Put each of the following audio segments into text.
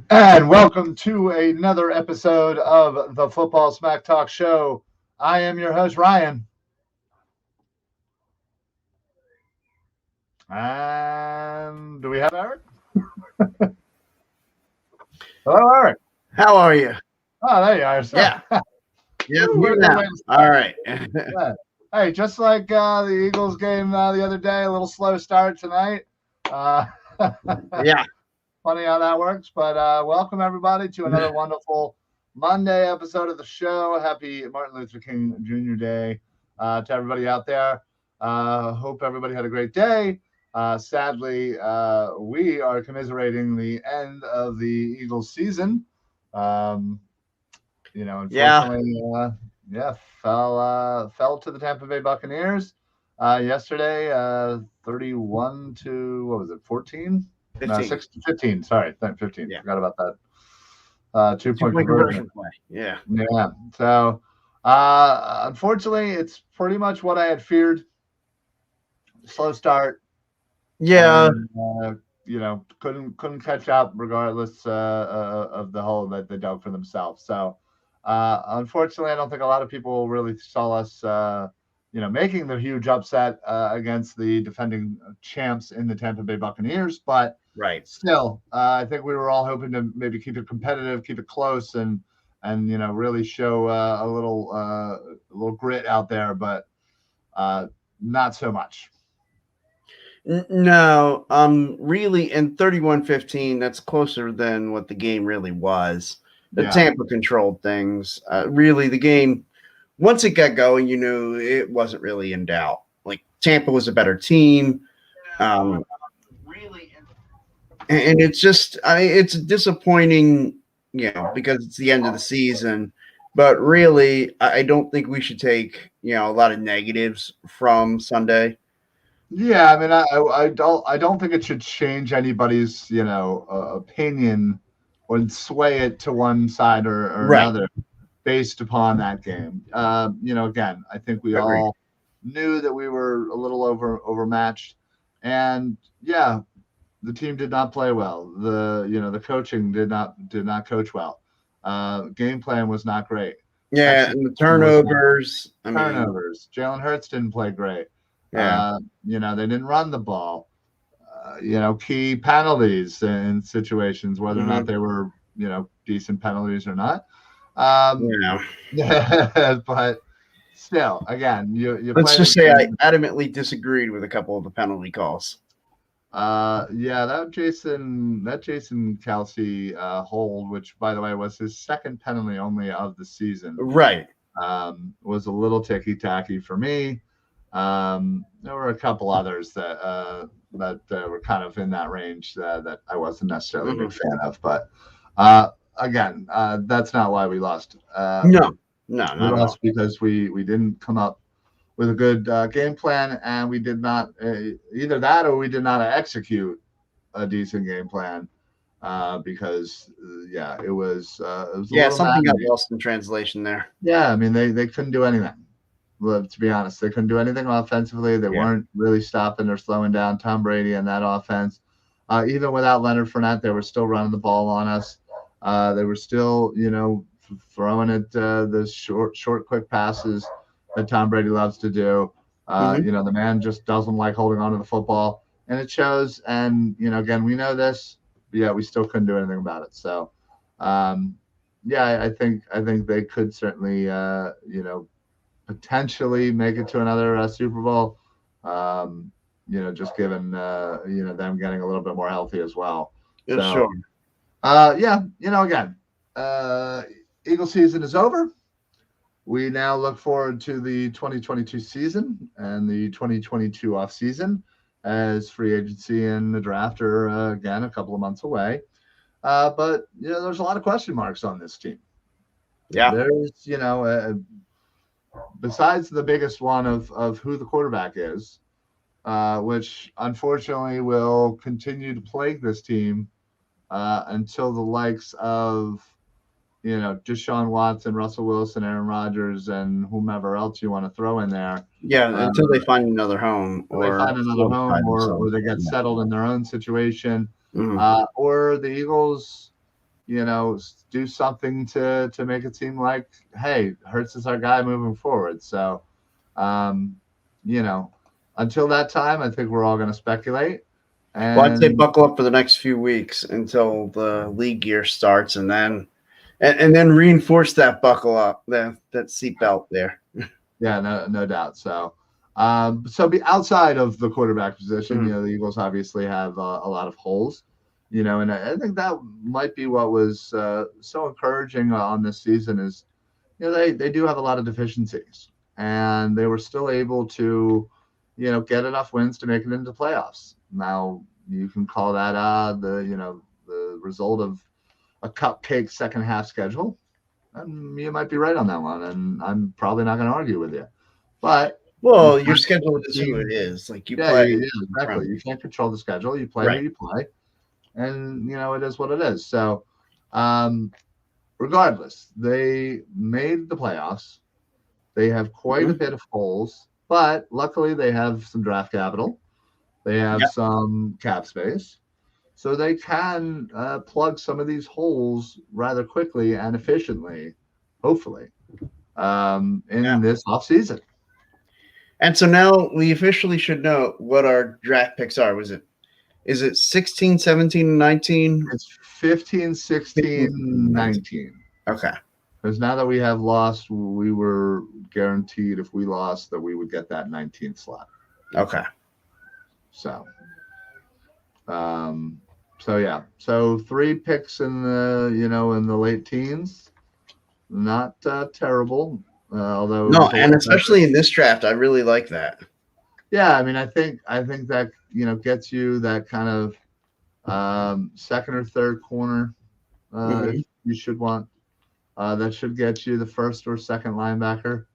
And welcome to another episode of the Football Smack Talk Show. I am your host, Ryan. And do we have Eric? Hello, Eric. How are you? Oh, there you are. Yeah. Yeah, I'm What here a good now. way to All right. start. Hey, just like the Eagles game the other day, a little slow start tonight. Uh, Yeah. Funny how that works. But welcome, everybody, to another wonderful Monday episode of the show. Happy Martin Luther King Jr. Day to everybody out there. Hope everybody had a great day. Sadly, we are commiserating the end of the Eagles season. Unfortunately, fell to the Tampa Bay Buccaneers yesterday, 31 to, what was it, 14? 15. 15. Sorry, 15. Yeah. Forgot about that. 2-point conversion. Play. Yeah. Yeah. So, unfortunately, it's pretty much what I had feared. Slow start. Yeah. And, couldn't catch up regardless of the hole that they dug for themselves. So, unfortunately, I don't think a lot of people really saw us, making the huge upset against the defending champs in the Tampa Bay Buccaneers. But right. Still, I think we were all hoping to maybe keep it competitive, keep it close, and really show a little grit out there. But not so much. No, really in 31-15, that's closer than what the game really was. The Tampa controlled things. Really, the game, once it got going, it wasn't really in doubt. Like, Tampa was a better team. Really, and it's just, it's disappointing, because it's the end of the season. But really, I don't think we should take, a lot of negatives from Sunday. Yeah, I mean, I don't think it should change anybody's opinion or sway it to one side or Right. another based upon that game. Again, I think we all knew that we were a little overmatched, and yeah, the team did not play well. The coaching did not coach well. Game plan was not great. Yeah, and the turnovers. Jalen Hurts didn't play great. Yeah. They didn't run the ball. Key penalties in situations, whether or not they were, decent penalties or not. But still, again, let's just say I adamantly disagreed with a couple of the penalty calls. That Jason Kelsey hold, which by the way was his second penalty only of the season. Right. Was a little ticky tacky for me. There were a couple others that were kind of in that range that I wasn't necessarily a big fan of. But again, that's not why we lost. No, we lost because we didn't come up with a good game plan, and we did not either that or we did not execute a decent game plan because it was something got lost in translation there. Yeah, I mean they couldn't do anything. Well, to be honest, they couldn't do anything offensively. They weren't really stopping or slowing down Tom Brady and that offense. Even without Leonard Fournette, they were still running the ball on us. They were still, throwing it the short, quick passes that Tom Brady loves to do. The man just doesn't like holding on to the football, and it shows. And again, we know this, but yeah, we still couldn't do anything about it. So, I think they could certainly, potentially make it to another Super Bowl. Just given them getting a little bit more healthy as well. Yeah, sure. Again, Eagle season is over. We now look forward to the 2022 season and the 2022 off season as free agency and the draft are again a couple of months away. But there's a lot of question marks on this team. Yeah, there's besides the biggest one of who the quarterback is, which unfortunately will continue to plague this team until the likes of, Deshaun Watson, Russell Wilson, Aaron Rodgers, and whomever else you want to throw in there. Yeah, until they find another home. Or they get settled in their own situation. Or the Eagles do something to make it seem like, hey, Hurts is our guy moving forward. So, um, you know, until that time, I think we're all going to speculate. Well, I'd say And buckle up for the next few weeks until the league year starts, and then reinforce that buckle up, that seatbelt there. yeah, no doubt. So, be outside of the quarterback position, Mhm. the Eagles obviously have a lot of holes, and I think that might be what was so encouraging on this season is, they do have a lot of deficiencies, and they were still able to, get enough wins to make it into playoffs. Now you can call that the result of a cupcake second half schedule, and you might be right on that one, and I'm probably not going to argue with you. But you Well, your play schedule the is who it team. is. Like you Yeah, play yeah, in front exactly. of You you. can't control the schedule. You play who Right. you play, and it is what it is. So, um, regardless, they made the playoffs. They have quite a Mhm. bit of holes, but luckily they have some draft capital. They have Yeah. some cap space, so they can plug some of these holes rather quickly and efficiently, hopefully, Yeah. in this offseason. And so now we officially should know what our draft picks are. Is it 16, 17, and 19? It's 15, 16, 15, 16, 19. 19. Okay. Because now that we have lost, we were guaranteed if we lost that we would get that 19th slot. Okay. So, um, yeah. So 3 picks in the late teens, not terrible. Although it No, was a and little better. especially in this draft, I really like that. Yeah, I mean, I think that gets you that kind of second or third corner if Mhm. you should want. That should get you the first or second linebacker.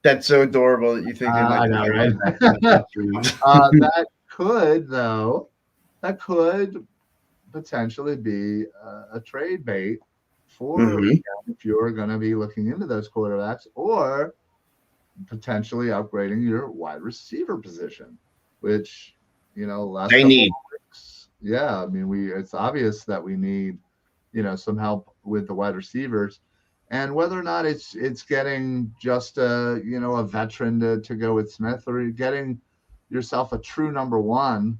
That's so adorable that you think they might I take know, a right? linebacker in the first round. That could, though, that could potentially be a trade bait for Mhm. if you're going to be looking into those quarterbacks or potentially upgrading your wide receiver position, which last They couple of need. weeks, yeah, I mean it's obvious that we need some help with the wide receivers, and whether or not it's getting just a veteran to go with Smith, or you're getting yourself a true number one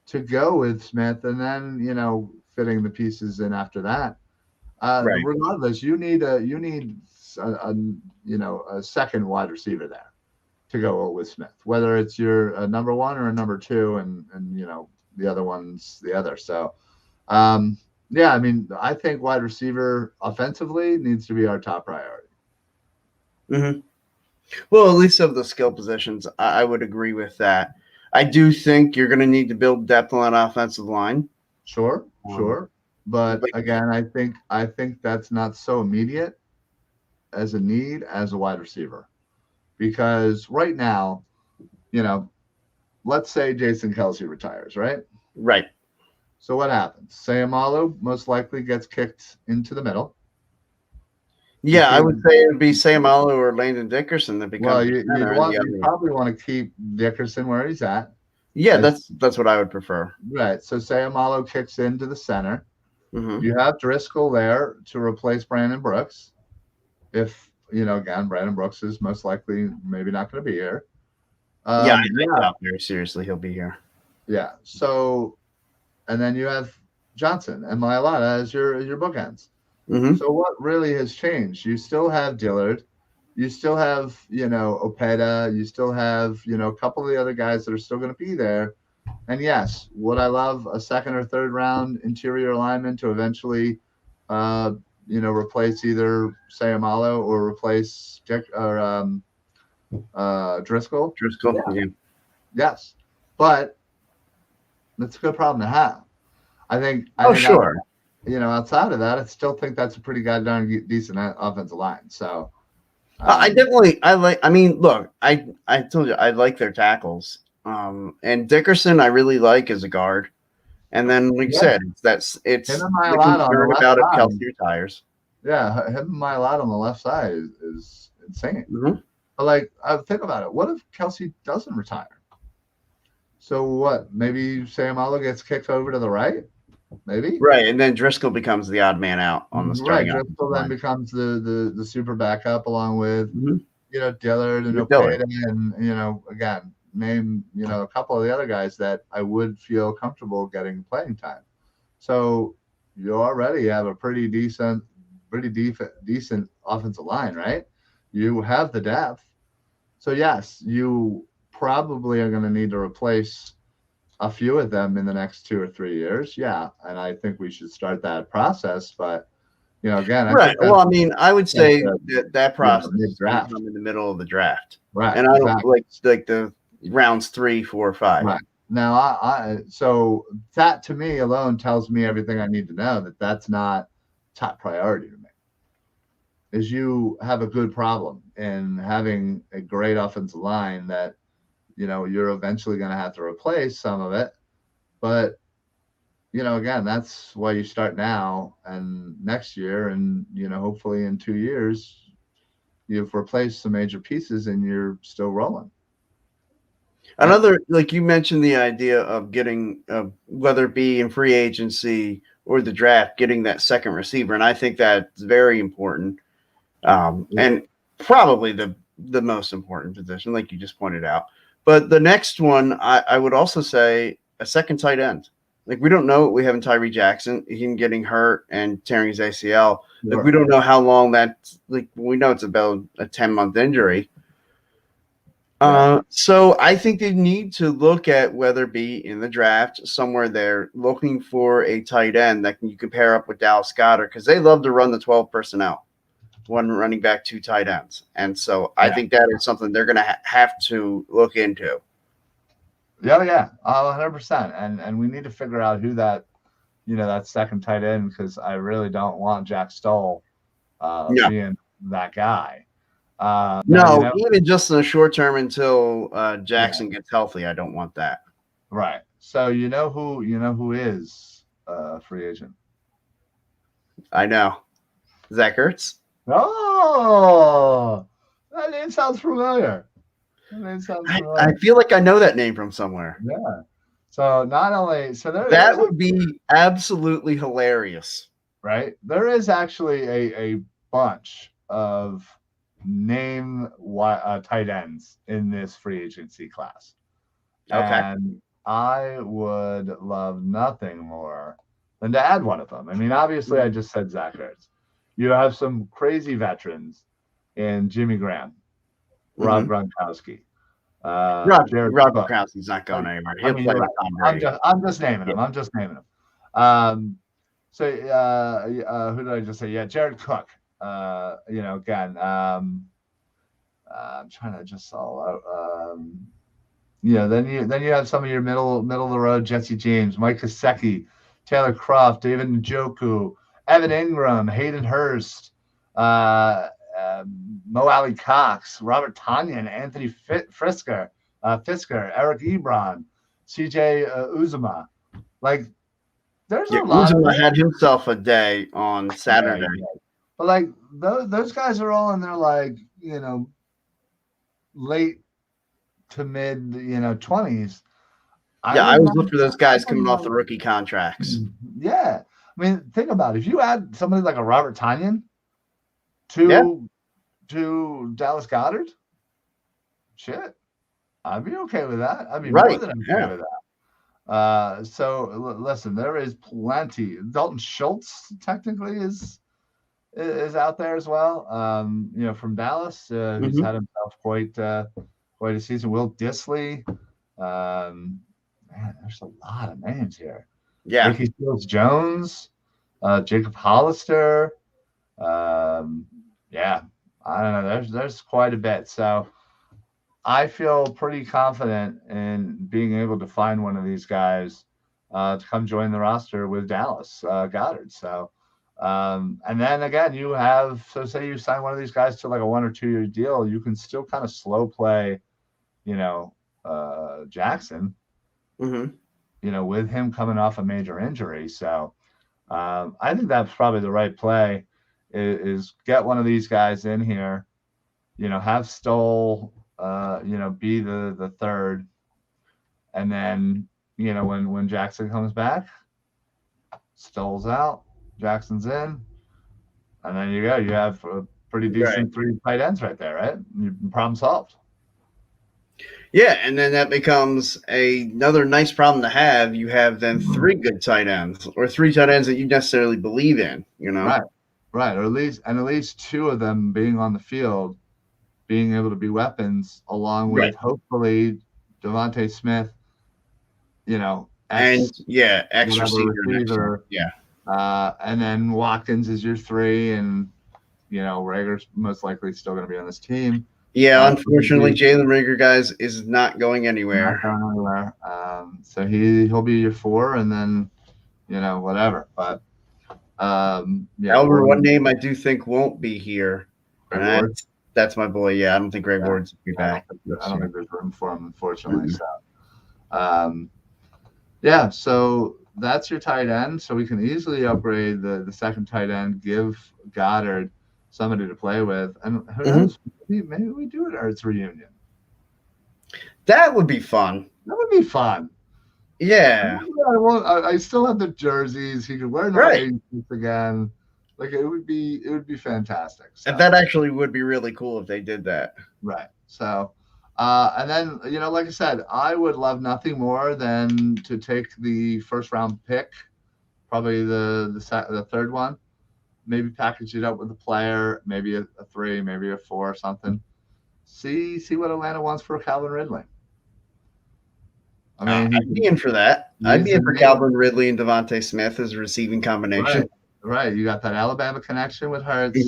to go with Smith, and then fitting the pieces in after that. Right. Regardless, you need a second wide receiver there to go with Smith, whether it's your number one or a number two, and the other one's the other. So, um, yeah, I mean, I think wide receiver offensively needs to be our top priority. Mhm. Well, at least of the skill positions, I would agree with that. I do think you're going to need to build depth on that offensive line. Sure, Um, sure, but but again, I think that's not so immediate as a need as a wide receiver, because right now, you know, let's say Jason Kelsey retires, right? right. So what happens? Sayamalu most likely gets kicked into the middle. Yeah, I Because, would say it would be Sam Allo or Landon Dickerson that well, becomes the you'd center, and want the you other. probably want to keep Dickerson where he's at. Yeah, As that's what I would prefer. right. So Sayamalu kicks into the center. Hmm. You have Driscoll there to replace Brandon Brooks. If again, Brandon Brooks is most likely maybe not going to be here. Yeah, I Yeah, doubt very seriously he'll be here. yeah. So, and then you have Johnson and Mailata as your bookends. Hmm. So what really has changed? You still have Dillard, you still have Opeta, you still have a couple of the other guys that are still going to be there. And yes, would I love a second or third round interior lineman to eventually, replace either Sayamalo or replace Dick or Driscoll? Driscoll. Yeah, Yeah. yes, but that's a good problem to have. I Oh, think sure. outside of that, I still think that's a pretty goddamn decent offensive line. So, I um, definitely I like. I mean, look, I told you I like their tackles. And Dickerson I really like as a guard. And then, like you yeah, said, him it's and the Mailata on the concern left about if side. Kelsey retires. Yeah, him and Mailata on the left side is insane. Hmm. But like, think about it. What if Kelsey doesn't retire? So what? Maybe Sayamalo gets kicked over to the right. maybe. Right, and then Driscoll becomes the odd man out on the Right, starting Driscoll then becomes the super backup along with Dillard and with Dillard. Opeda, and again, name a couple of the other guys that I would feel comfortable getting playing time. So you already have a pretty decent offensive line, right? You have the depth. So yes, you probably are going to need to replace a few of them in the next 2 or 3 years. Yeah, and I think we should start that process. But again, I Right. think Well, that's I mean, I would say that process is going to mid-draft. come in the middle of the draft, Right. and I don't Exactly. like the rounds 3, 4, 5. Right. Now, so that to me alone tells me everything I need to know that that's not top priority to me. Is you have a good problem in having a great offensive line that you're eventually going to have to replace some of it, but again, that's why you start now and next year, and hopefully in 2 years you've replaced some major pieces and you're still rolling. Another, like you mentioned, the idea of getting, whether it be in free agency or the draft, getting that second receiver, and I think that's very important, and probably the most important position, like you just pointed out. But the next one, I would also say a second tight end. Like, we don't know. We have Tyree Jackson, him getting hurt and tearing his ACL. Like, we don't know how long that's, like, we know it's about a 10-month injury. So I think they need to look at whether it be in the draft somewhere there looking for a tight end that you can pair up with Dallas Goedert, because they love to run the 12 personnel, one running back, 2 tight ends. And so I think that is something they're going to have to look into. Yeah, 100%. And we need to figure out who that, that second tight end, because I really don't want Jack Stoll being that guy. No, even just in the short term until Jackson gets healthy, I don't want that. Right. So who is a free agent? I know. Zach Ertz. Oh, that name sounds familiar. I feel like I know that name from somewhere. Yeah. So not only that would be absolutely hilarious. Right. There is actually a bunch of tight ends in this free agency class. Okay. And I would love nothing more than to add one of them. I mean, obviously, I just said Zach Ertz. You have some crazy veterans in Jimmy Graham, Rob Gronkowski. Rob Gronkowski's not going anywhere. He'll play with Tom Brady. I'm just naming them. So who did I just say? Yeah, Jared Cook. Again, I'm trying to just all out. Then you have some of your middle of the road: Jesse James, Mike Gesicki, Taylor Kroft, David Njoku, Evan Ingram, Hayden Hurst, Mo Alley Cox, Robert Tonyan, Anthony Fisker, Eric Ebron, CJ Uzomah. Like, there's a lot. Uzomah had himself a day on Saturday. But like those guys are all in their late to mid 20s. I always look for those guys coming off the rookie contracts. Yeah. I mean, think about it. If you add somebody like a Robert Tonyan to Dallas Goedert, shit, I'd be okay with that. I'd be more than okay with that. So listen, there is plenty. Dalton Schultz technically is out there as well. From Dallas, who's had himself quite a season. Will Dissly. Man, there's a lot of names here. Yeah. Ricky Seals-Jones, Jacob Hollister. Yeah, I don't know. There's quite a bit. So I feel pretty confident in being able to find one of these guys to come join the roster with Dallas Goedert. So, and then again, say you sign one of these guys to like a 1 or 2 year deal, you can still kind of slow play, Jackson. With him coming off a major injury. So I think that's probably the right play is get one of these guys in here, have Stoll, be the third. And then, when Jackson comes back, Stoll's out, Jackson's in, and then you go. You have a pretty decent 3 tight ends right there, right? Problem solved. Yeah, and then that becomes another nice problem to have. You have then 3 good tight ends, or 3 tight ends that you necessarily believe in. Right, or at least 2 of them being on the field, being able to be weapons, along with hopefully Devontae Smith. Extra receiver. And then Watkins is your 3, and Rager's most likely still going to be on this team. Yeah, unfortunately, Jalen Rager, guys, is not going anywhere. So he'll be your 4, and then whatever. But however, one name I do think won't be here. That's my boy. Yeah, I don't think Greg Ward's will be back. I don't think there's room for him, unfortunately. So that's your tight end. So we can easily upgrade the second tight end, give Goddard somebody to play with, and who knows? Maybe we do an Ertz reunion. That would be fun. Yeah. I still have the jerseys. He could wear the again. Like it would be fantastic. So. And that actually would be really cool if they did that. Right. So, and then like I said, I would love nothing more than to take the first round pick, probably the third one. Maybe package it up with a player, maybe a 3, maybe a 4 or something. See what Atlanta wants for Calvin Ridley. I mean, I'd be in for that. I'd be in for Calvin Ridley and Devontae Smith as a receiving combination. Right. You got that Alabama connection with Hurts.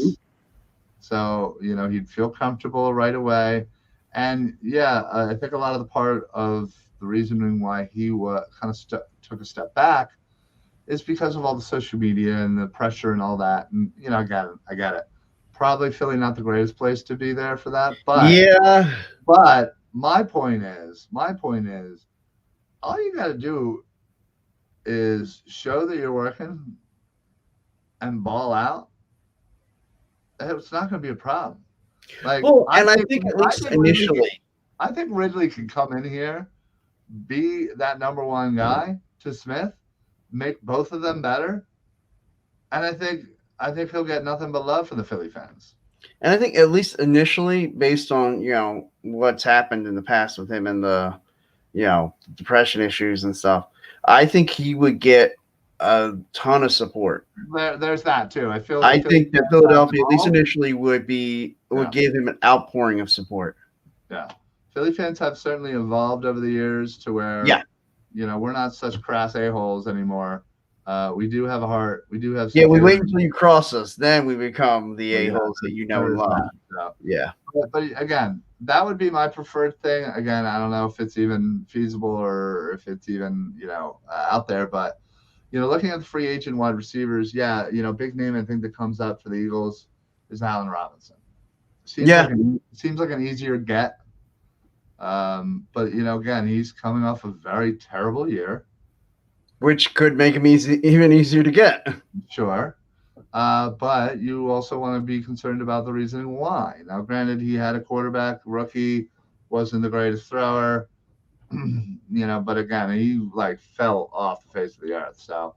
So, he'd feel comfortable right away. And, I think a lot of the part of the reasoning why he took a step back is because of all the social media and the pressure and all that. And, I get it. Probably Philly not the greatest place to be there for that. But But my point is, all you got to do is show that you're working and ball out. It's not going to be a problem. I think at least initially, I think Ridley can come in here, be that number 1 guy to Smith, make both of them better, and I think he'll get nothing but love from the Philly fans. And I think at least initially, based on what's happened in the past with him and the depression issues and stuff, I think he would get a ton of support. There's that too. I think that Philadelphia, at least initially, would give him an outpouring of support. Yeah, Philly fans have certainly evolved over the years to where we're not such crass a-holes anymore. We do have a heart. We do have. Yeah, we wait until you cross us, then we become the a-holes that and love. But again, that would be my preferred thing. Again, I don't know if it's even feasible or if it's even out there, but. Looking at the free agent wide receivers, big name I think that comes up for the Eagles is Allen Robinson. Seems like an easier get. But again, he's coming off a very terrible year, which could make him even easier to get. Sure. But you also want to be concerned about the reason why. Now, granted, he had a quarterback rookie, wasn't the greatest thrower. But again, he fell off the face of the earth. So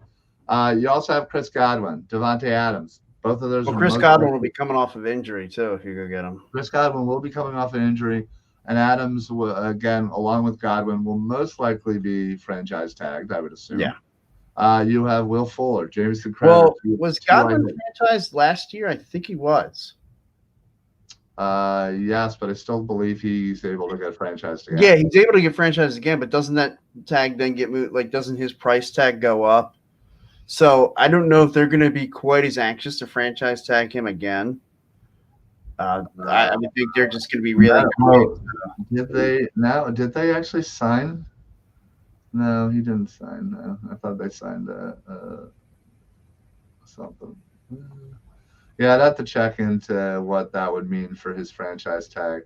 you also have Chris Godwin, Devante Adams. Both of those. Well, Chris Godwin will be coming off of injury too if you go get him. Chris Godwin will be coming off an injury, and Adams will, again, along with Godwin, will most likely be franchise tagged, I would assume. Yeah. You have Will Fuller, Jameson Crowder. Well, was Godwin franchised last year? I think he was. Yes, but I still believe he's able to get franchised again. Yeah, he's able to get franchised again, but doesn't that tag then get moved? Doesn't his price tag go up? So I don't know if they're going to be quite as anxious to franchise tag him again. I think they're just going to be really. Did they actually sign? No, he didn't sign. No, I thought they signed something. Yeah, I'd have to check into what that would mean for his franchise tag.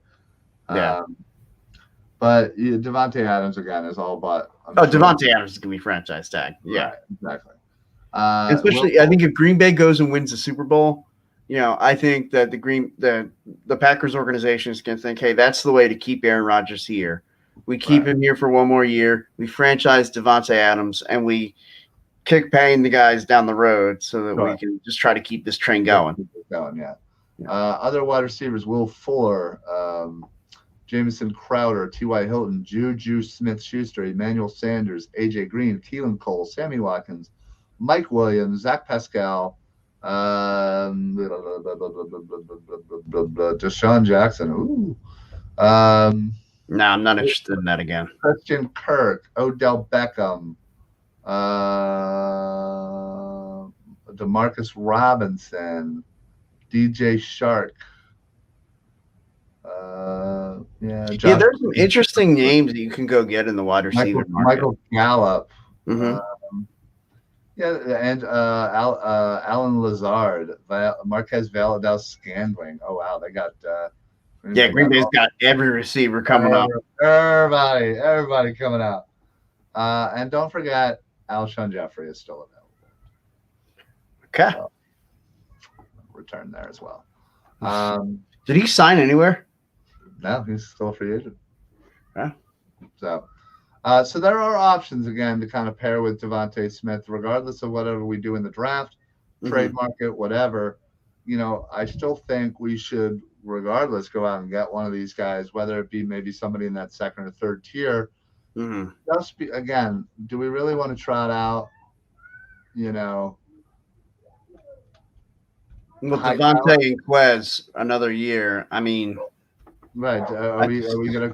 But Devontae Adams, again, is all but. Devontae Adams is going to be franchise tag. Yeah, right, exactly. Especially, I think if Green Bay goes and wins the Super Bowl, I think that the Packers organization is going to think, hey, that's the way to keep Aaron Rodgers here. We keep him here for one more year. We franchise Devontae Adams, and we kick paying the guys down the road so that we can just try to keep this train going. Yeah. Other wide receivers: Will Fuller, Jamison Crowder, T.Y. Hilton, Juju Smith-Schuster, Emmanuel Sanders, A.J. Green, Keelan Cole, Sammy Watkins, Mike Williams, Zach Pascal, Deshaun Jackson. Ooh. No, I'm not interested in that again. Christian Kirk, Odell Beckham, Demarcus Robinson, DJ Shark. There's some interesting names that you can go get in the wide receiver market. Michael Gallup. Mm-hmm. And Alan Lazard, Marquez Valdes-Scantling. Oh wow, they got. Green Bay's got every receiver coming up. Everybody coming out. And don't forget, Alshon Jeffrey is still available. Okay. So, return there as well. Did he sign anywhere? No, he's still a free agent. Yeah. So there are options again to kind of pair with Devante Smith, regardless of whatever we do in the draft, trade market, whatever. I still think we should, regardless, go out and get one of these guys, whether it be maybe somebody in that second or third tier. Again, do we really want to trot out, with Devante and Quez another year? I mean, right? Are we gonna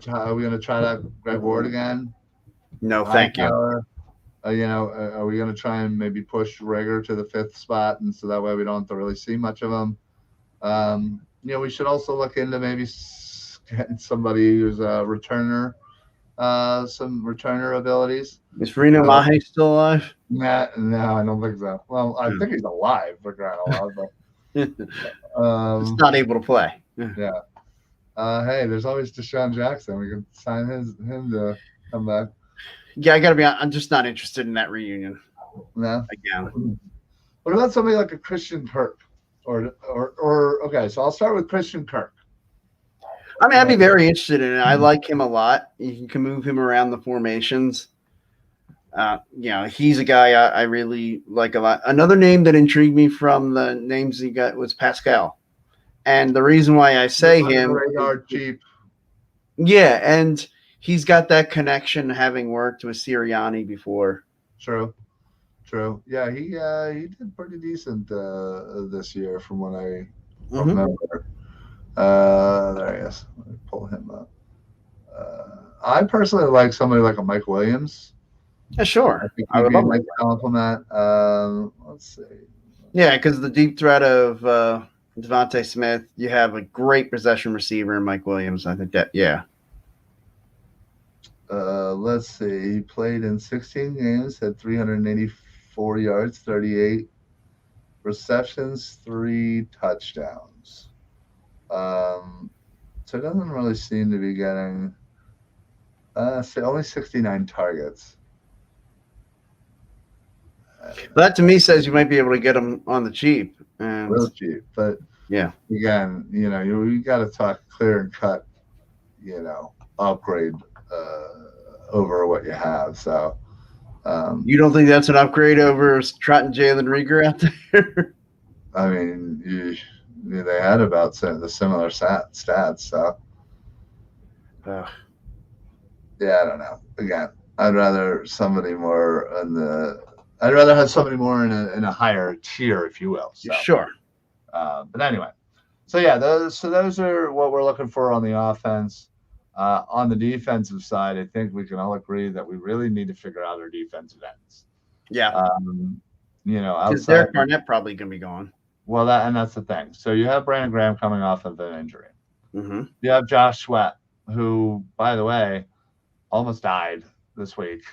try out Greg Ward again? No, thank you. Are we gonna try and maybe push Rager to the 5th spot, and so that way we don't have to really see much of him? We should also look into maybe getting somebody who's a returner, some returner abilities. Is Reno Mahe still alive? No, I don't think so. Well, I think he's alive for crying out loud, but he's not able to play. Yeah. Hey, there's always Deshaun Jackson. We could sign him to come back. Yeah, I gotta be honest, I'm just not interested in that reunion. No. Again. What about somebody like a Christian Kirk? Or okay, so I'll start with Christian Kirk. I mean, I'd be very interested in it. I like him a lot. You can move him around the formations. He's a guy I really like a lot. Another name that intrigued me from the names he got was Pascal. And the reason why I say him, radar cheap. Yeah, and he's got that connection having worked with Sirianni before. True. Yeah, he did pretty decent this year from what I remember. There he is. Let me pull him up. I personally like somebody like a Mike Williams. Yeah, sure. I think he'd be a nice compliment. Let's see. Yeah, because the deep threat of Devante Smith, you have a great possession receiver in Mike Williams. I think that, yeah. Let's see. He played in 16 games, had 384 yards, 38 receptions, 3 touchdowns. So it doesn't really seem to be getting only 69 targets. That to me says you might be able to get him on the cheap. Real cheap, but yeah, again, you got to talk clear and cut, upgrade over what you have. So, you don't think that's an upgrade over trotting Jalen Reagor out there? I mean, they had about the similar stats. So, yeah, I don't know. Again, I'd rather somebody more I'd rather have somebody more in a higher tier, if you will. So, sure. But anyway, so yeah, those are what we're looking for on the offense. On the defensive side, I think we can all agree that we really need to figure out our defensive ends. Yeah. Because Derek Barnett probably going to be gone. Well, that's the thing. So you have Brandon Graham coming off of an injury. Mm-hmm. You have Josh Sweat, who, by the way, almost died this week.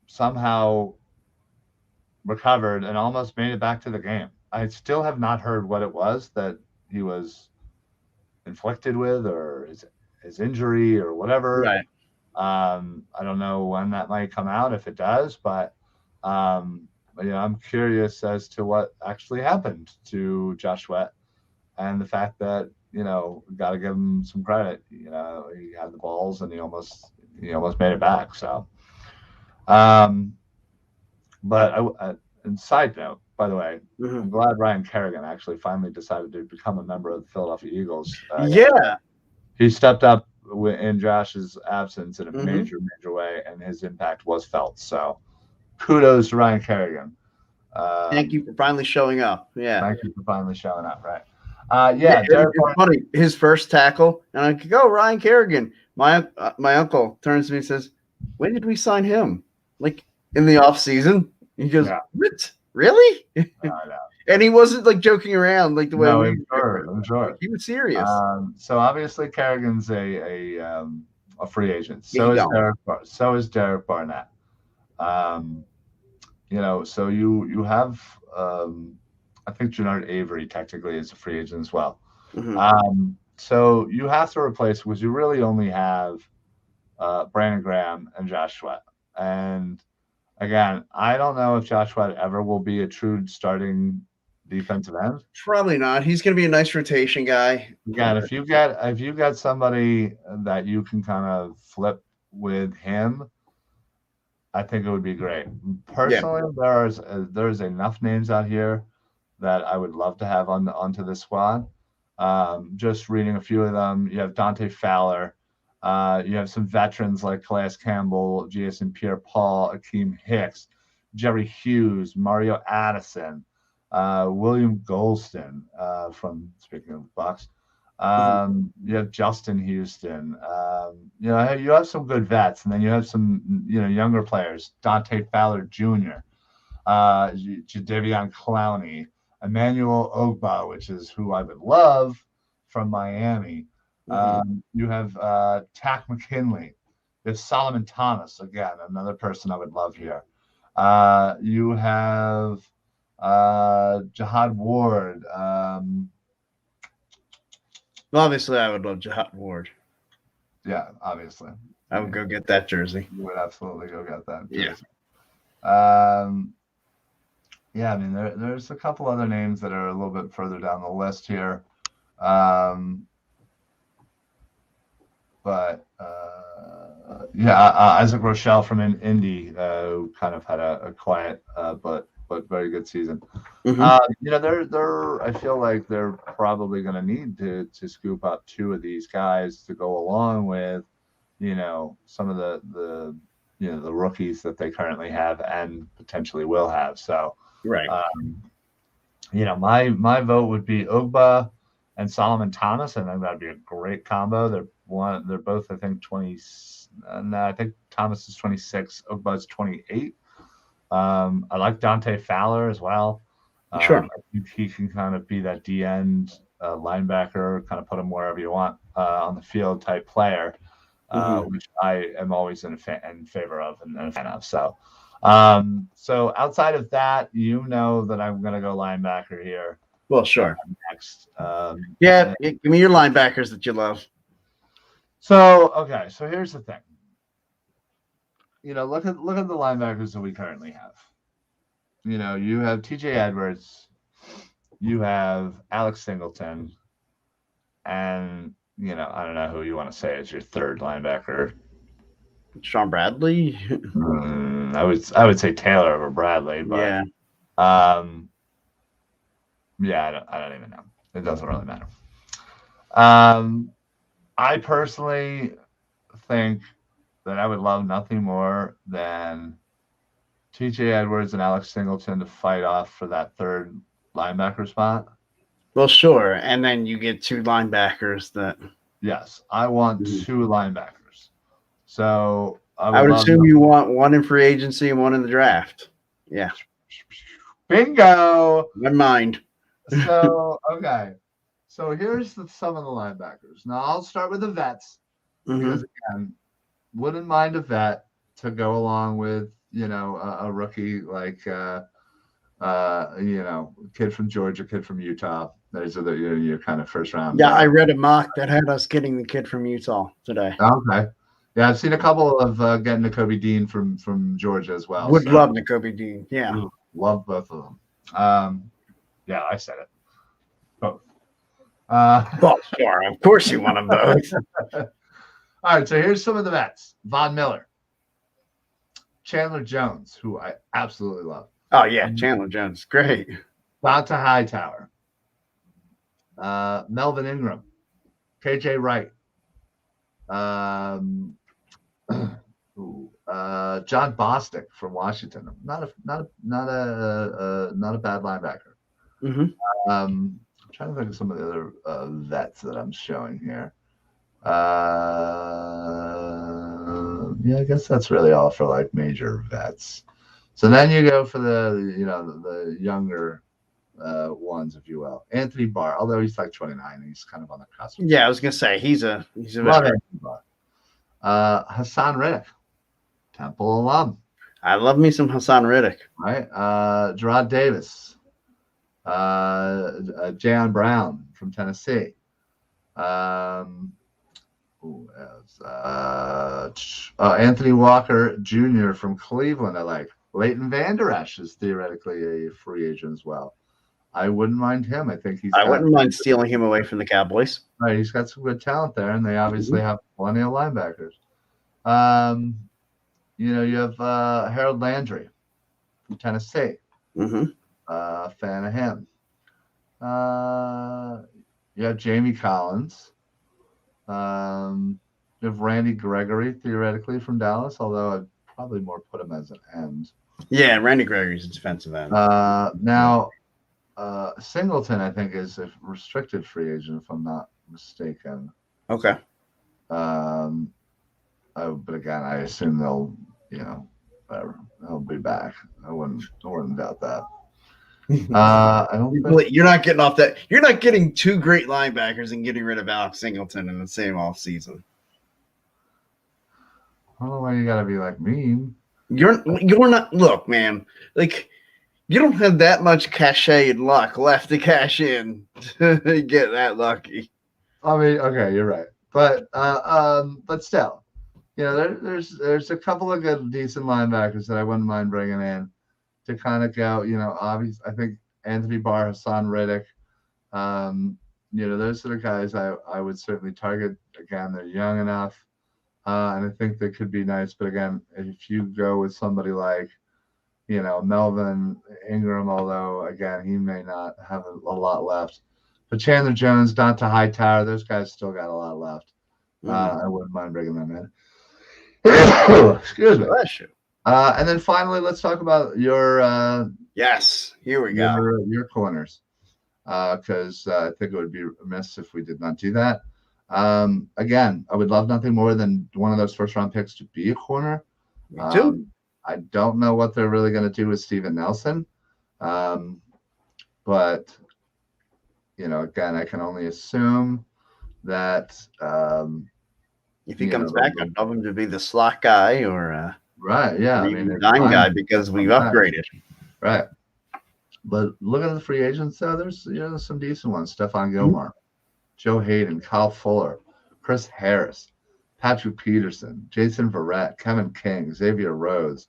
Somehow recovered and almost made it back to the game. I still have not heard what it was that he was inflicted with, or his injury or whatever. Right. I don't know when that might come out, if it does, but I'm curious as to what actually happened to Josh Sweat, and the fact that got to give him some credit. He had the balls and he almost made it back. So, But and side note, by the way, Mhm. I'm glad Ryan Kerrigan actually finally decided to become a member of the Philadelphia Eagles. Yeah. He stepped up in Josh's absence in a Hmm. major way, and his impact was felt. So kudos to Ryan Kerrigan. Thank you for finally showing up. Yeah. Thank you for finally showing up. Right. Yeah, Derek it's funny. His first tackle, and I could go Ryan Kerrigan. My uncle turns to me and says, "When did we sign him? Like in the off season?" He goes, Yeah. "What? Really?" I know. And he wasn't like joking around like the way No, we I'm were. sure. I'm Like, sure. he was serious. So obviously Kerrigan's a free agent. Yeah, he don't. So is Derek Barnett. Um, so you have I think Jannard Avery technically is a free agent as well. Hmm. So you have to replace because you really only have Brandon Graham and Josh Sweat. And again, I don't know if Josh Sweat ever will be a true starting defensive end. Probably not. He's going to be a nice rotation guy. Again, if you got somebody that you can kind of flip with him, I think it would be great. Yeah. Personally, there's enough names out here that I would love to have onto this squad. Just reading a few of them, you have Dante Fowler. You have some veterans like Calais Campbell, Jason Pierre-Paul, Akeem Hicks, Jerry Hughes, Mario Addison, William Golston from speaking of the Bucs. Mhm. You have Justin Houston. You have some good vets, and then you have some younger players. Dante Fowler Jr., Jadeveon Clowney, Emmanuel Ogba, which is who I would love from Miami. You have Tack McKinley. There's Solomon Thomas, again, another person I would love here. You have Jihad Ward. Obviously, I would love Jihad Ward. Yeah, obviously. I would go get that jersey. You would absolutely go get that jersey. Yeah. I mean, there's a couple other names that are a little bit further down the list here. Isaac Rochelle from Indy who kind of had a quiet but very good season. I feel like they're probably going to need to scoop up two of these guys to go along with, some of the rookies that they currently have and potentially will have. So, Right. My vote would be Ogba and Solomon Thomas. I think that'd be a great combo. They're both, I think, 20. No, I think Thomas is 26. Ogba's 28. I like Dante Fowler as well. Sure. I think he can kind of be that D end linebacker, kind of put him wherever you want on the field type player, which I am always in favor of and a fan of. So, outside of that, that I'm going to go linebacker here. Well, sure. Next. Give me your linebackers that you love. So here's the thing. Look at the linebackers that we currently have. You have TJ Edwards, you have Alex Singleton, and I don't know who you want to say is your third linebacker. Sean Bradley. I would say Taylor over Bradley, but yeah. I don't even know. It doesn't really matter. I personally think that I would love nothing more than TJ Edwards and Alex Singleton to fight off for that third linebacker spot. Well, sure. And then you get two linebackers that. Yes, I want two linebackers. So I would assume you want one in free agency and one in the draft. Yeah. Bingo. Never mind. So, okay. So here's some of the linebackers. Now I'll start with the vets because again, wouldn't mind a vet to go along with a rookie like kid from Georgia, kid from Utah. Those are your kind of first round. Yeah, I read a mock that had us getting the kid from Utah today. Okay. Yeah, I've seen a couple of getting Nakobe Dean from Georgia as well. Would love Nakobe Dean. Yeah. Love both of them. Yeah, I said it. Both. Well, sure. Of course you want them both. All right, so here's some of the vets. Von Miller. Chandler Jones, who I absolutely love. Oh yeah, Chandler Jones, great. Donta Hightower, Melvin Ingram, KJ Wright, John Bostic from Washington. Not a bad linebacker. Mm-hmm. I'm trying to think of some of the other vets that I'm showing here. Yeah, I guess that's really all for like major vets. So then you go for the younger ones, if you will. Anthony Barr, although he's like 29, he's kind of on the cusp. Yeah, I was gonna say he's a veteran. Hassan Reddick, Temple alum. I love me some Hassan Reddick. Right. Gerard Davis, Jayon Brown from Tennessee. Anthony Walker Jr. from Cleveland. I like. Leighton Vander Esch is theoretically a free agent as well. I wouldn't mind him. I think I wouldn't mind stealing him away from the Cowboys. Right, he's got some good talent there, and they obviously have plenty of linebackers. You have Harold Landry from Tennessee. Mm-hmm. Fan of him. You have Jamie Collins. You have Randy Gregory, theoretically, from Dallas, although I'd probably more put him as an end. Yeah, Randy Gregory's a defensive end. Now, Singleton, I think, is a restricted free agent, if I'm not mistaken. Okay. But again, I assume they'll be back. I wouldn't doubt that. You're not getting off that. You're not getting two great linebackers and getting rid of Alex Singleton in the same offseason. I don't know why you gotta be like mean. You're not. Look, man. Like, you don't have that much cachet and luck left to cash in to get that lucky. I mean, okay, you're right, but still, there's a couple of good, decent linebackers that I wouldn't mind bringing in to kind of go. Obviously, I think Anthony Barr, Hassan Reddick, those are the guys I would certainly target. Again, they're young enough, and I think they could be nice. But again, if you go with somebody like, Melvin Ingram, although again he may not have a lot left, but Chandler Jones, Donta Hightower, those guys still got a lot left. I wouldn't mind bringing them in. Excuse me. Bless you. And then finally, let's talk about your yes. Here we go. Your corners, because I think it would be remiss if we did not do that. Again, I would love nothing more than one of those first-round picks to be a corner. Me too. I don't know what they're really going to do with Steven Nelson, but again, I can only assume that if he comes back, I'd love him to be the slot guy or right, yeah, I mean, the dime guy because we've upgraded. Right, but looking at the free agents, though, there's some decent ones: Stephon Gilmore, Joe Hayden, Kyle Fuller, Chris Harris, Patrick Peterson, Jason Verrett, Kevin King, Xavier Rhodes.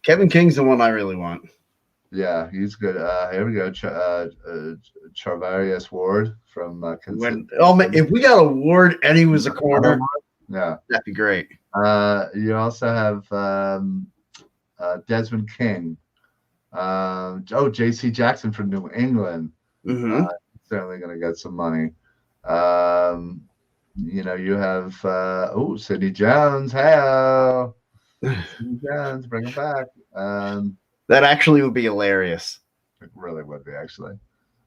Kevin King's the one I really want. Yeah, he's good. Here we go. Charvarius Ward from if we got a Ward and he was a corner, that'd be great. You also have Desmond King. J.C. Jackson from New England. Mm-hmm. Certainly going to get some money. You have Sidney Jones. Hey, Sidney Jones, bring him back. That actually would be hilarious. It really would be, actually.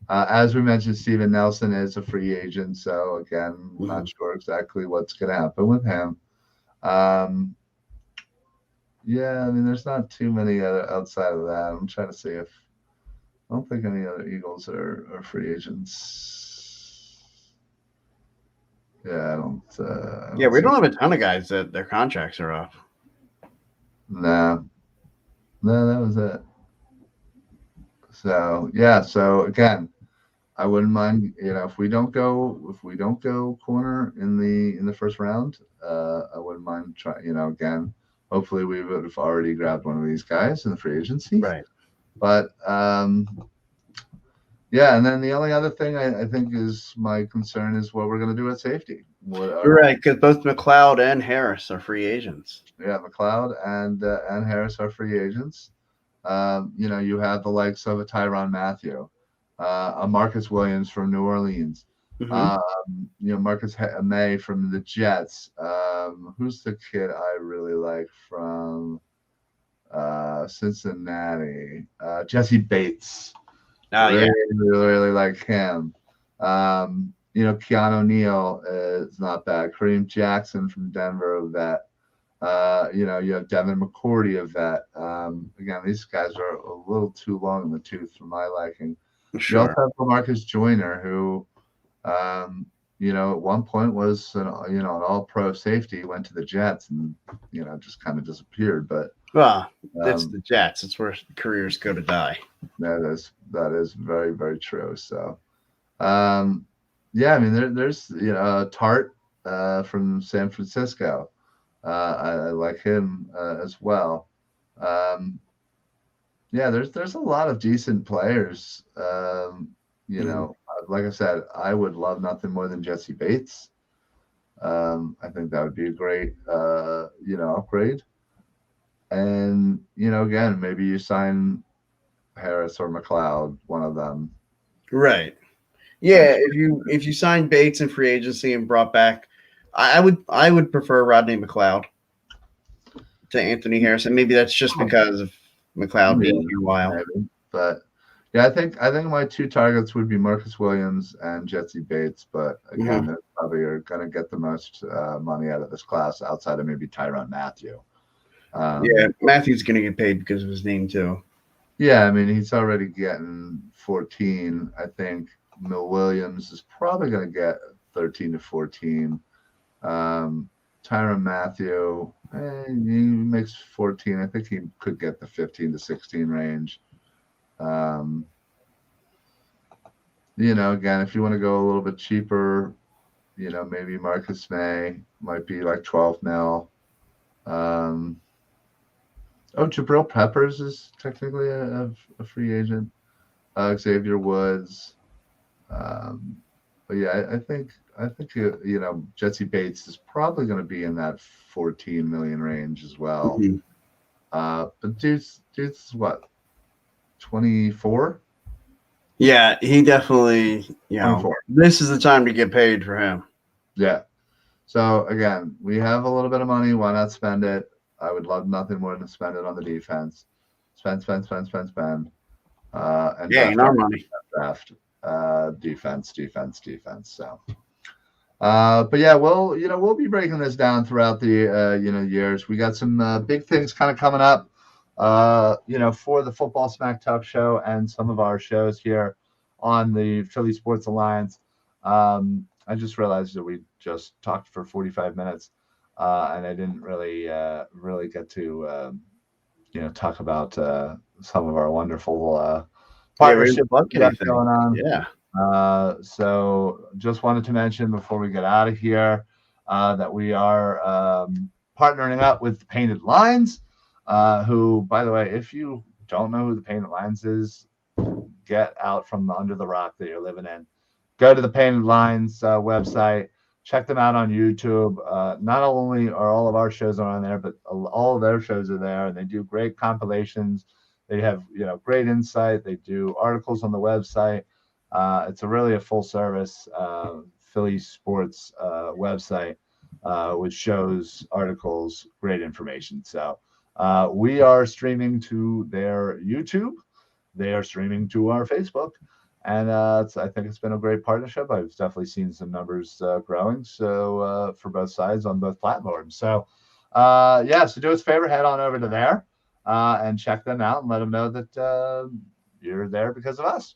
As we mentioned, Steven Nelson is a free agent, so again, not sure exactly what's going to happen with him. There's not too many other outside of that. I'm trying to see if I don't think any other Eagles are free agents. Yeah, I don't. We don't have a ton of guys that their contracts are up. No, that was it. So again, I wouldn't mind, if we don't go corner in the first round, I wouldn't mind trying, again, hopefully we would have already grabbed one of these guys in the free agency. Right. But Yeah, and then the only other thing I think is my concern is what we're going to do at safety. You're right, because both McLeod and Harris are free agents. Yeah, McLeod and Harris are free agents. You have the likes of a Tyrann Mathieu, a Marcus Williams from New Orleans, Mm-hmm. Marcus May from the Jets. Who's the kid I really like from Cincinnati? Jesse Bates. Oh, yeah. Really, really like him. Keanu Neal is not bad. Kareem Jackson from Denver, a vet. You have Devin McCourty, a vet. Again, these guys are a little too long in the tooth for my liking. You also Sure. have Marcus Joyner, who, at one point was an all-pro safety, went to the Jets and, just kind of disappeared. But Well, it's um, the Jets. It's where careers go to die. that is very, very true. So, yeah, I mean, there's Tart from San Francisco. I like him as well. Yeah, there's a lot of decent players. Like I said, I would love nothing more than Jesse Bates. I think that would be a great upgrade. And again, maybe you sign Harris or McLeod, one of them. Right. Yeah, if you signed Bates in free agency and brought back, I would prefer Rodney McLeod to Anthony Harrison. Maybe that's just because of McLeod being here a while. Maybe. But yeah, I think my two targets would be Marcus Williams and Jesse Bates. But again, they probably are going to get the most money out of this class outside of maybe Tyrann Mathieu. Yeah, Matthew's going to get paid because of his name too. Yeah, I mean he's already getting 14. I think Mill Williams is probably going to get 13 to 14. Tyrann Mathieu, he makes 14. I think he could get the 15 to 16 range. Again, if you want to go a little bit cheaper, maybe Marcus May might be like 12 mil. Jabril Peppers is technically a free agent. Xavier Woods. But yeah, I think Jesse Bates is probably going to be in that 14 million range as well. Mm-hmm. But dude's what, 24? Yeah, he definitely, 24. This is the time to get paid for him. Yeah. So again, we have a little bit of money. Why not spend it? I would love nothing more than to spend it on the defense. Spend. And Yeah, our money. draft. Defense. So, but yeah, we'll be breaking this down throughout the years. We got some big things kind of coming up, for the Football Smack Talk show and some of our shows here on the Philly Sports Alliance. I just realized that we just talked for 45 minutes, and I didn't really get to talk about some of our wonderful partnerships we got going on. Yeah. So just wanted to mention before we get out of here that we are partnering up with the Painted Lines, who, by the way, if you don't know who the Painted Lines is, get out from under the rock that you're living in. Go to the Painted Lines website. Check them out on YouTube. Not only are all of our shows on there, but all of their shows are there, and they do great compilations. They have great insight. They do articles on the website. It's really a full service Philly sports website with shows, articles, great information. So we are streaming to their YouTube. They are streaming to our Facebook. And I think it's been a great partnership. I've definitely seen some numbers growing. So for both sides on both platforms. So so do us a favor, head on over to there and check them out and let them know that you're there because of us.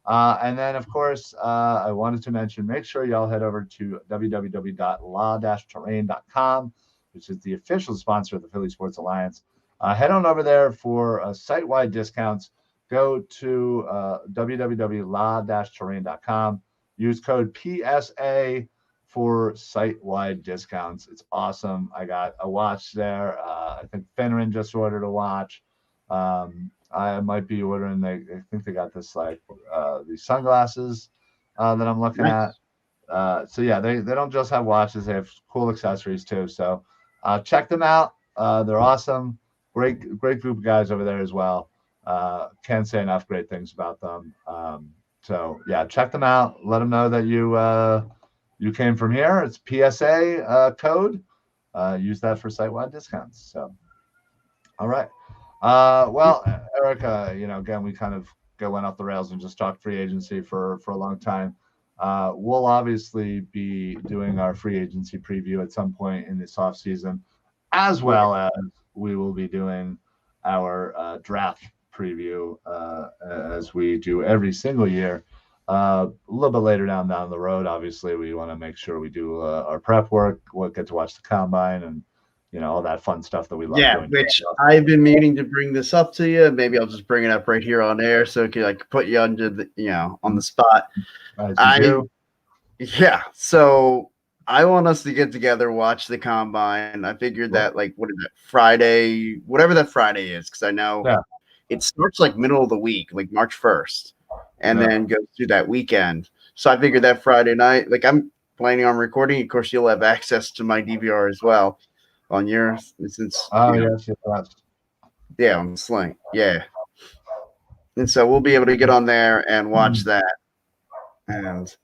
And then, of course, I wanted to mention, make sure y'all head over to www.la-terrain.com, which is the official sponsor of the Philly Sports Alliance. Head on over there for site-wide discounts. Go to www.la-terrain.com. Use code PSA for site-wide discounts. It's awesome. I got a watch there. I think Fenrin just ordered a watch. I might be ordering. I think they got this like these sunglasses that I'm looking at. So yeah, they don't just have watches; they have cool accessories too. So check them out. They're awesome. Great group of guys over there as well. Can't say enough great things about them. So yeah, check them out. Let them know that you came from here. It's PSA code. Use that for site-wide discounts. So all right. Well, Erica, again, we kind of went off the rails and just talked free agency for a long time. We'll obviously be doing our free agency preview at some point in this off season, as well as we will be doing our draft preview as we do every single year. A little bit later down the road, obviously, we want to make sure we do our prep work. We'll get to watch the combine and all that fun stuff that we love doing. Which I've been meaning to bring this up to you. Maybe I'll just bring it up right here on air so it can put you under the on the spot. So I want us to get together, watch the combine. I figured that what is that Friday, whatever that Friday is, because I know it starts like middle of the week, like March 1st, and then goes through that weekend. So I figured that Friday night, I'm planning on recording. Of course, you'll have access to my DVR as well on yours, since yes. on Sling, and so we'll be able to get on there and watch that. And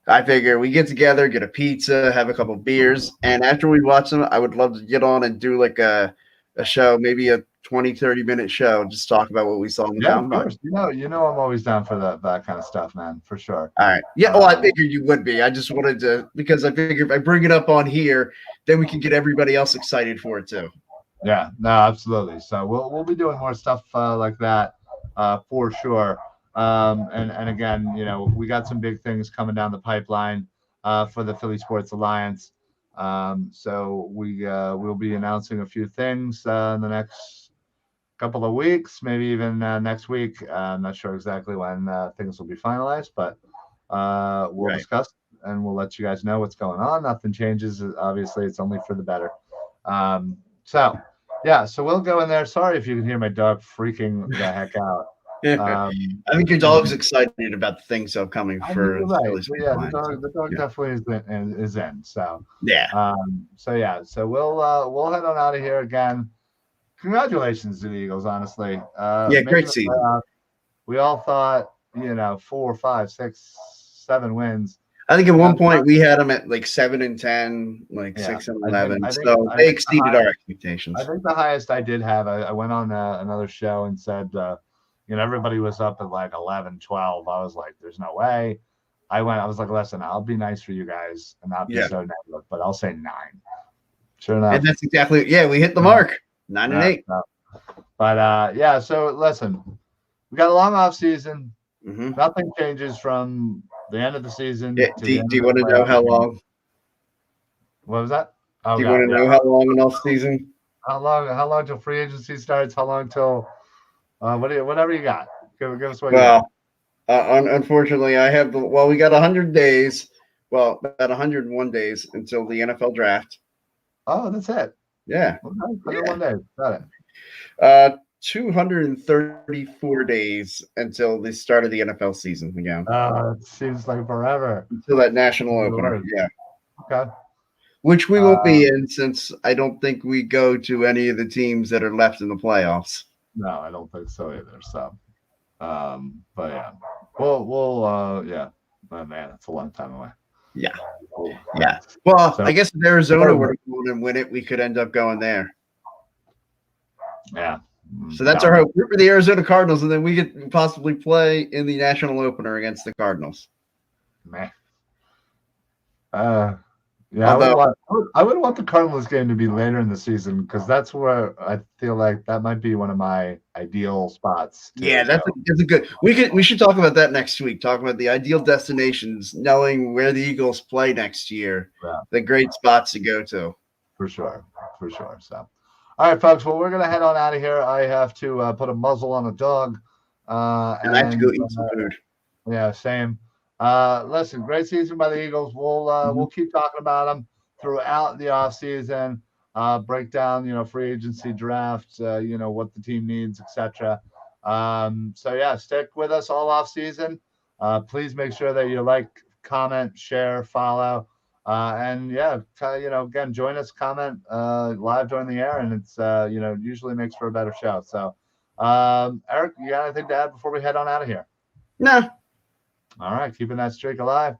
I figure we get together, get a pizza, have a couple beers, and after we watch them, I would love to get on and do like a show, maybe a 20-30 minute show, just talk about what we saw in the combine. Of course. I'm always down for that kind of stuff, man, for sure. All right. Yeah, well, I figured you would be. I just wanted to, because I figured if I bring it up on here, then we can get everybody else excited for it too. Yeah, no, absolutely. So we'll be doing more stuff like that for sure. And again, we got some big things coming down the pipeline for the Philly Sports Alliance. So we'll be announcing a few things in the next couple of weeks, maybe even next week. I'm not sure exactly when things will be finalized, but we'll discuss and we'll let you guys know what's going on. Nothing changes. Obviously, it's only for the better. So we'll go in there. Sorry if you can hear my dog freaking the heck out. I think your dog's excited about the things upcoming for. The dog definitely is in. So we'll head on out of here again. Congratulations to the Eagles, honestly. Great season. We all thought 4, 5, 6, 7 wins. I think at one point we had them at 7-10, 6-11. So they exceeded our expectations. I think the highest I did have, I went on another show and said, everybody was up at 11, 12. I was like, there's no way. I was like, listen, I'll be nice for you guys and not be so negative, but I'll say 9. Sure enough. And that's exactly, we hit the mark. 9-8. But so listen, we got a long off season. Mm-hmm. Nothing changes from the end of the season. Do you want to know how long? What was that? Do you want to know how long an off season? How long till free agency starts? How long till whatever you got? Give us what you got. Unfortunately, I have we got 100 days. Well, about 101 days until the NFL draft. Oh, that's it. Yeah. 101 days. Got it. 234 days until the start of the NFL season again. It seems like forever. Until that national opener. Yeah. Okay. Which we won't be in, since I don't think we go to any of the teams that are left in the playoffs. No, I don't think so either. So, but yeah, we'll oh, man, it's a long time away. Yeah. Yeah. Well, I guess if Arizona were to go and win it, we could end up going there. Yeah. So that's our hope. Root for the Arizona Cardinals, and then we could possibly play in the national opener against the Cardinals. Man. I would want the Cardinals game to be later in the season, because that's where I feel like that might be one of my ideal spots. That's a good. We should talk about that next week. Talk about the ideal destinations, knowing where the Eagles play next year. Yeah. The great spots to go to. For sure. So, all right, folks. Well, we're gonna head on out of here. I have to put a muzzle on a dog, and I have to go eat some food. Yeah, same. Listen, great season by the Eagles. We'll keep talking about them throughout the offseason, break down, free agency drafts, what the team needs, etc. So yeah, stick with us all off season. Please make sure that you like, comment, share, follow, and yeah, again, join us, comment live during the air, and it's usually makes for a better show. So, Eric, you got anything to add before we head on out of here? No. All right, keeping that streak alive.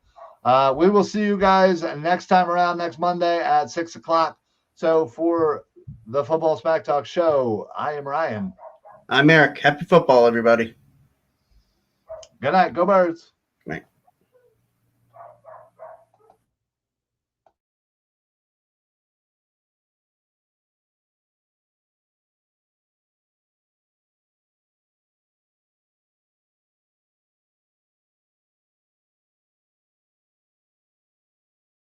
We will see you guys next time around next Monday at 6:00. So for the Football Smack Talk show, I am Ryan. I'm Eric. Happy football, everybody. Good night. Go Birds.